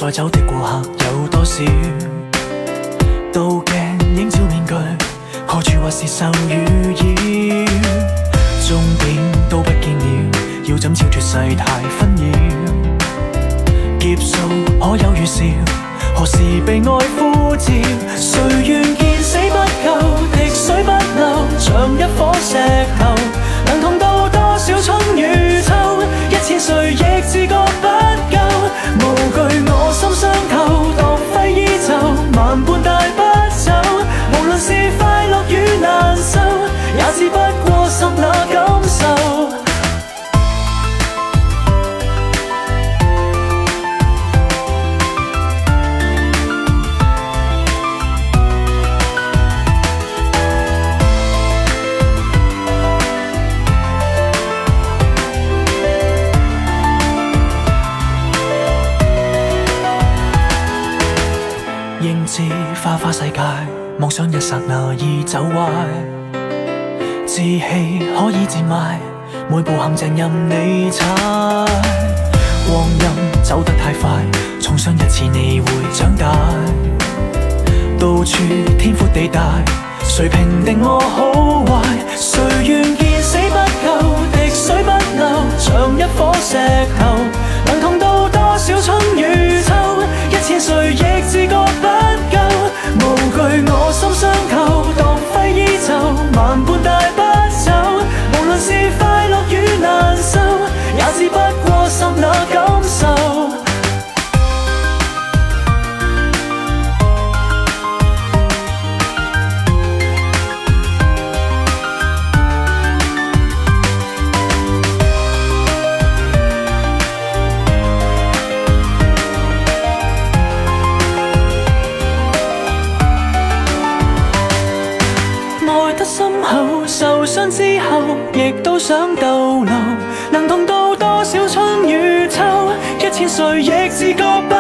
再走的顧客有多少？倒鏡映照面具，何處或是受與擾？終點都不見了，要怎超脫世態紛擾？劫數可有預兆？何時被愛呼召？誰願見死不救？滴水不漏，像一顆石頭，能痛到多少春與秋？1000歲亦自覺不夠，無懼我心傷透，當揮衣袖，萬般帶不走。無論是快樂與難受，也只不過剎那感受。應知花花世界，妄想一剎那已走壞，志氣可以賤賣，每步陷阱任你踩。光陰走得太快，重相一次你會長大。到處天闊地大，誰評定我好壞？誰願見死不救？滴水不漏，像一顆石頭，能痛到多少春與秋？1000歲亦自覺不夠，無懼我心傷透，當揮衣袖，萬般帶不走。無論是快樂與難受，也只不過剎那感受。心口受傷之後，亦都想逗留，能痛到多少春與秋？1000歲亦自覺不